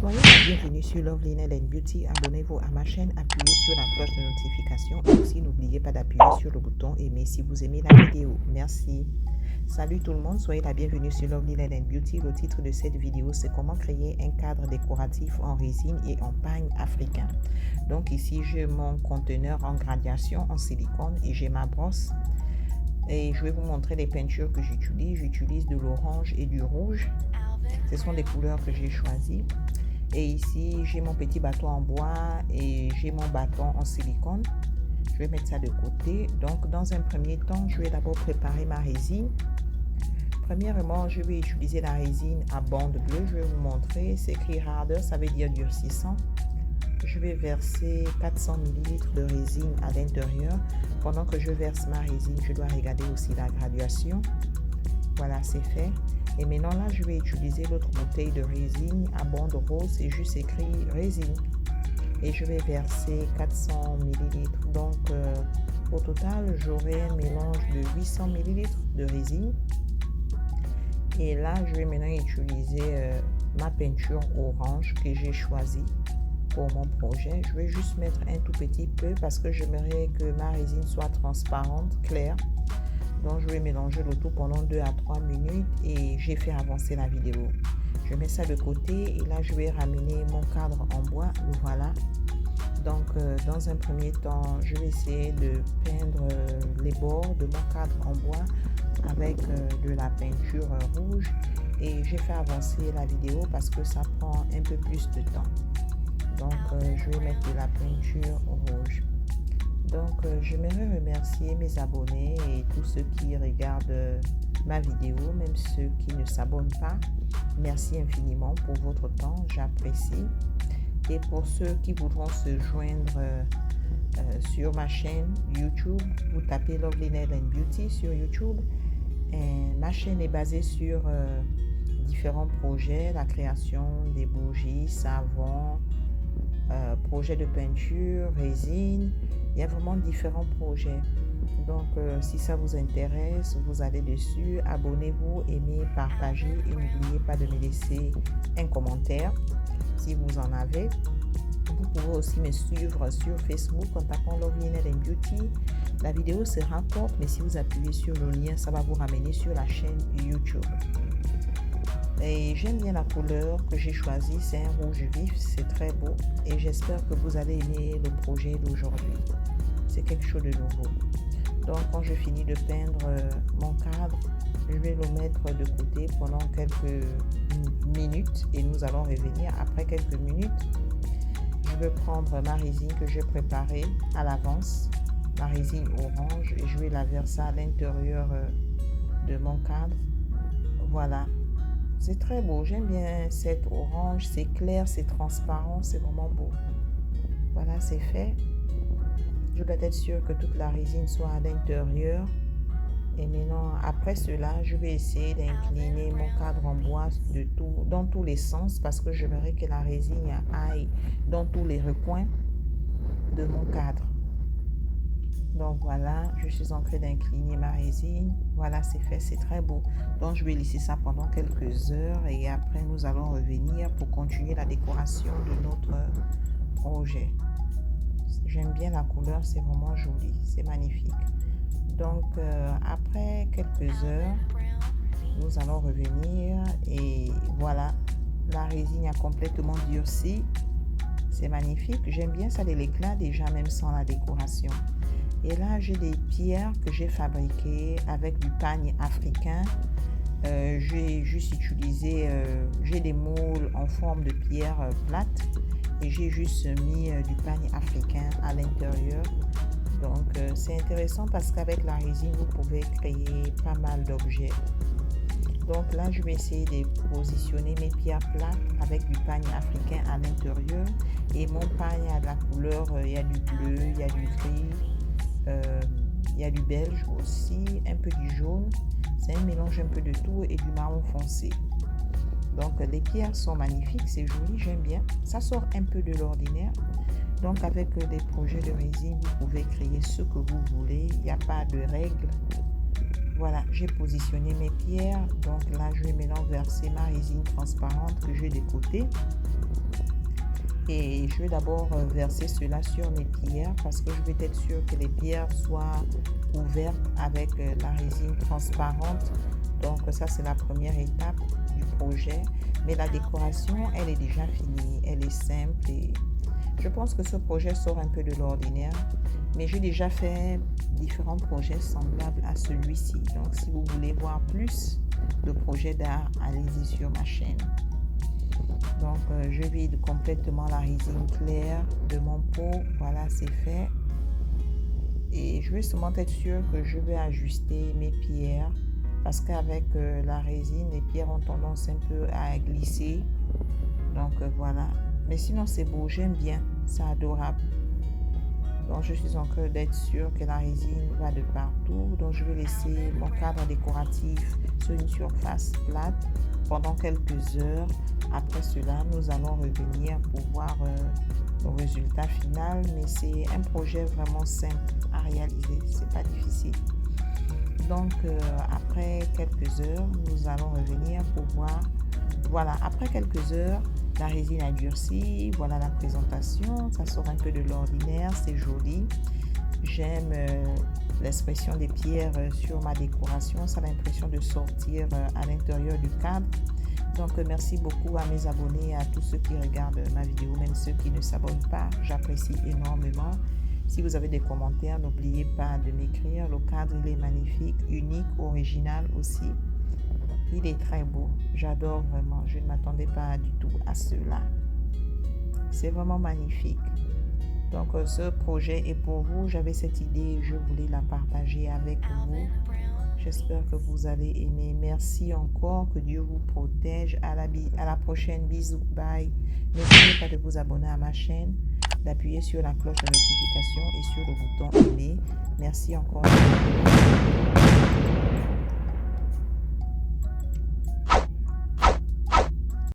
Soyez la bienvenue sur Love Linen and Beauty. Abonnez-vous à ma chaîne, appuyez sur la cloche de notification et aussi n'oubliez pas d'appuyer sur le bouton aimer si vous aimez la vidéo. Merci. Salut tout le monde, soyez la bienvenue sur Love Linen and Beauty. Le titre de cette vidéo, c'est comment créer un cadre décoratif en résine et en pagne africain. Donc ici, j'ai mon conteneur en gradation en silicone et j'ai ma brosse. Et je vais vous montrer les peintures que j'utilise. J'utilise de l'orange et du rouge. Ce sont des couleurs que j'ai choisies. Et ici, j'ai mon petit bâton en bois et j'ai mon bâton en silicone. Je vais mettre ça de côté. Donc, dans un premier temps, je vais d'abord préparer ma résine. Premièrement, je vais utiliser la résine à bande bleue. Je vais vous montrer. C'est écrit harder, ça veut dire durcissant. Je vais verser 400 ml de résine à l'intérieur. Pendant que je verse ma résine, je dois regarder aussi la graduation. Voilà, c'est fait. Et maintenant là, je vais utiliser l'autre bouteille de résine à bande rose. C'est juste écrit résine. Et je vais verser 400 ml. Donc, au total, j'aurai un mélange de 800 ml de résine. Et là, je vais maintenant utiliser ma peinture orange que j'ai choisie pour mon projet. Je vais juste mettre un tout petit peu parce que j'aimerais que ma résine soit transparente, claire. Donc je vais mélanger le tout pendant 2 à 3 minutes et j'ai fait avancer la vidéo. Je mets ça de côté et là je vais ramener mon cadre en bois. Le voilà. Donc dans un premier temps, je vais essayer de peindre les bords de mon cadre en bois avec de la peinture rouge et j'ai fait avancer la vidéo parce que ça prend un peu plus de temps. Donc, je vais mettre de la peinture rouge. Donc, j'aimerais remercier mes abonnés et tous ceux qui regardent ma vidéo, même ceux qui ne s'abonnent pas. Merci infiniment pour votre temps, j'apprécie. Et pour ceux qui voudront se joindre sur ma chaîne YouTube, vous tapez Love Linen and Beauty sur YouTube. Et ma chaîne est basée sur différents projets, la création des bougies, savons, projet de peinture, résine, il y a vraiment différents projets. Donc si ça vous intéresse, vous allez dessus, abonnez-vous, aimez, partagez et n'oubliez pas de me laisser un commentaire si vous en avez. Vous pouvez aussi me suivre sur Facebook en tapant Love Linen and Beauty. La vidéo sera courte, mais si vous appuyez sur le lien, ça va vous ramener sur la chaîne YouTube. Et j'aime bien la couleur que j'ai choisie, c'est un rouge vif, c'est très beau et j'espère que vous allez aimer le projet d'aujourd'hui. C'est quelque chose de nouveau. Donc quand je finis de peindre mon cadre, je vais le mettre de côté pendant quelques minutes et nous allons revenir après quelques minutes. Je vais prendre ma résine que j'ai préparée à l'avance, ma résine orange, et je vais la verser à l'intérieur de mon cadre. Voilà. C'est très beau, j'aime bien cette orange, c'est clair, c'est transparent, c'est vraiment beau. Voilà, c'est fait. Je dois être sûre que toute la résine soit à l'intérieur. Et maintenant, après cela, je vais essayer d'incliner mon cadre en bois dans tous les sens parce que j'aimerais que la résine aille dans tous les recoins de mon cadre. Donc voilà, je suis en train d'incliner ma résine. Voilà, c'est fait, c'est très beau. Donc je vais laisser ça pendant quelques heures et après nous allons revenir pour continuer la décoration de notre projet. J'aime bien la couleur, c'est vraiment joli, c'est magnifique. Donc après quelques heures, nous allons revenir et voilà, la résine a complètement durci. C'est magnifique, j'aime bien ça de l'éclat déjà même sans la décoration. Et là, j'ai des pierres que j'ai fabriquées avec du pagne africain. J'ai juste utilisé, j'ai des moules en forme de pierre plate et j'ai juste mis du pagne africain à l'intérieur. Donc, c'est intéressant parce qu'avec la résine, vous pouvez créer pas mal d'objets. Donc là, je vais essayer de positionner mes pierres plates avec du pagne africain à l'intérieur. Et mon pagne a de la couleur, il y a du bleu, il y a du gris. Il y a du belge aussi, un peu du jaune. C'est un mélange un peu de tout et du marron foncé. Donc les pierres sont magnifiques, c'est joli, j'aime bien. Ça sort un peu de l'ordinaire. Donc avec des projets de résine, vous pouvez créer ce que vous voulez. Il n'y a pas de règles. Voilà, j'ai positionné mes pierres. Donc là, je vais maintenant verser ma résine transparente que j'ai de côté. Et je vais d'abord verser cela sur mes pierres parce que je veux être sûr que les pierres soient ouvertes avec la résine transparente. Donc ça, c'est la première étape du projet. Mais la décoration, elle est déjà finie. Elle est simple et je pense que ce projet sort un peu de l'ordinaire. Mais j'ai déjà fait différents projets semblables à celui-ci. Donc si vous voulez voir plus de projets d'art, allez-y sur ma chaîne. Donc je vide complètement la résine claire de mon pot. Voilà, c'est fait. Et je vais seulement être sûr que je vais ajuster mes pierres parce qu'avec la résine, les pierres ont tendance un peu à glisser. Donc voilà. Mais sinon, c'est beau, j'aime bien, c'est adorable. Donc je suis en train d'être sûr que la résine va de partout. Donc je vais laisser mon cadre décoratif sur une surface plate pendant quelques heures. Après cela, nous allons revenir pour voir le résultat final. Mais c'est un projet vraiment simple à réaliser, c'est pas difficile. Donc après quelques heures, nous allons revenir pour voir. Voilà, après quelques heures, la résine a durci. Voilà la présentation, ça sort un peu de l'ordinaire, c'est joli. J'aime l'expression des pierres sur ma décoration, ça a l'impression de sortir à l'intérieur du cadre. Donc merci beaucoup à mes abonnés, à tous ceux qui regardent ma vidéo, même ceux qui ne s'abonnent pas, j'apprécie énormément. Si vous avez des commentaires, n'oubliez pas de m'écrire. Le cadre, il est magnifique, unique, original aussi. Il est très beau, j'adore vraiment, je ne m'attendais pas du tout à cela. C'est vraiment magnifique. Donc ce projet est pour vous, j'avais cette idée et je voulais la partager avec vous. J'espère que vous allez aimer. Merci encore, que Dieu vous protège. À la prochaine, bisous, bye. N'oubliez pas de vous abonner à ma chaîne, d'appuyer sur la cloche de notification et sur le bouton aimer. Merci encore.